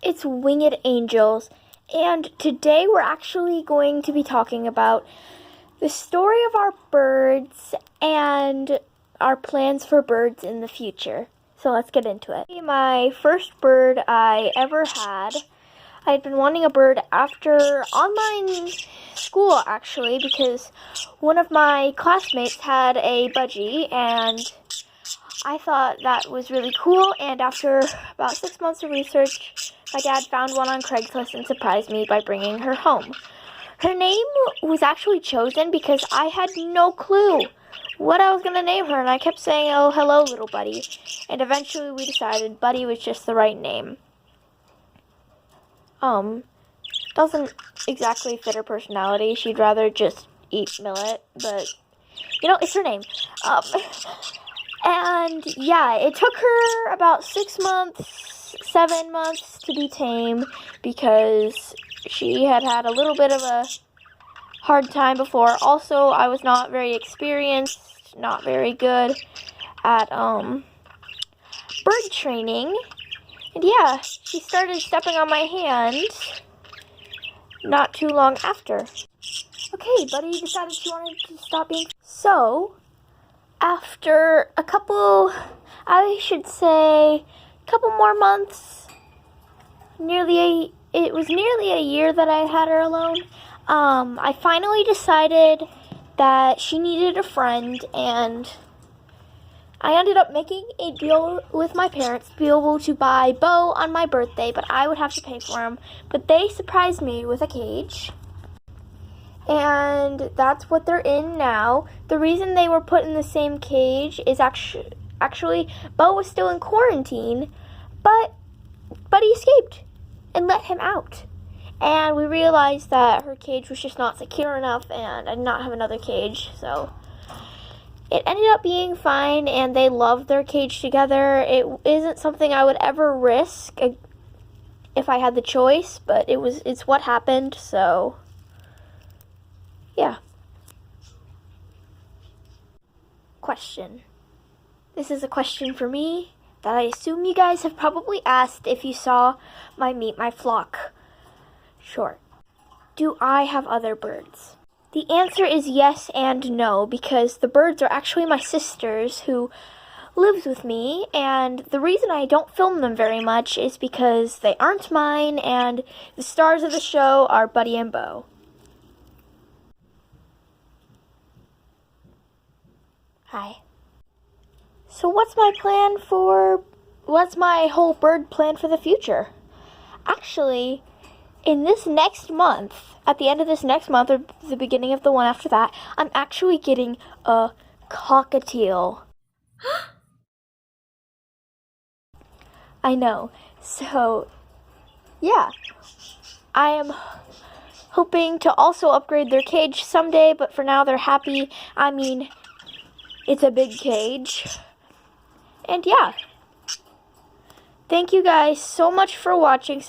It's Winged Angels, and today we're actually going to be talking about the story of our birds and our plans for birds in the future. So let's get into it. My first bird I ever had, I'd been wanting a bird after online school actually, because one of my classmates had a budgie and I thought that was really cool, and after about 6 months of research, my dad found one on Craigslist and surprised me by bringing her home. Her name was actually chosen because I had no clue what I was going to name her, and I kept saying, "Oh, hello, little Buddy," and eventually we decided Buddy was just the right name. Doesn't exactly fit her personality. She'd rather just eat millet, but, it's her name. And yeah, it took her about 6 months, 7 months to be tame because she had a little bit of a hard time before. Also, I was not very experienced, not very good at bird training. And yeah, she started stepping on my hand not too long after. Okay, Buddy decided she wanted to stop being... So, after a couple more months, it was nearly a year that I had her alone, I finally decided that she needed a friend, and I ended up making a deal with my parents to be able to buy Bo on my birthday, but I would have to pay for him. But they surprised me with a cage, and that's what they're in now. The reason they were put in the same cage is actually Bo was still in quarantine, but Buddy escaped and let him out. And we realized that her cage was just not secure enough, and I did not have another cage, so it ended up being fine, and they loved their cage together. It isn't something I would ever risk if I had the choice, but it's what happened, so yeah. Question. This is a question for me that I assume you guys have probably asked if you saw my Meet My Flock short. Do I have other birds? The answer is yes and no, because the birds are actually my sister's who lives with me, and the reason I don't film them very much is because they aren't mine, and the stars of the show are Buddie and Bo. Hi. So what's my whole bird plan for the future? Actually, in this next month, at the end of this next month or the beginning of the one after that, I'm actually getting a cockatiel. I know. So, yeah. I am hoping to also upgrade their cage someday, but for now they're happy. I mean, it's a big cage. And yeah. Thank you guys so much for watching.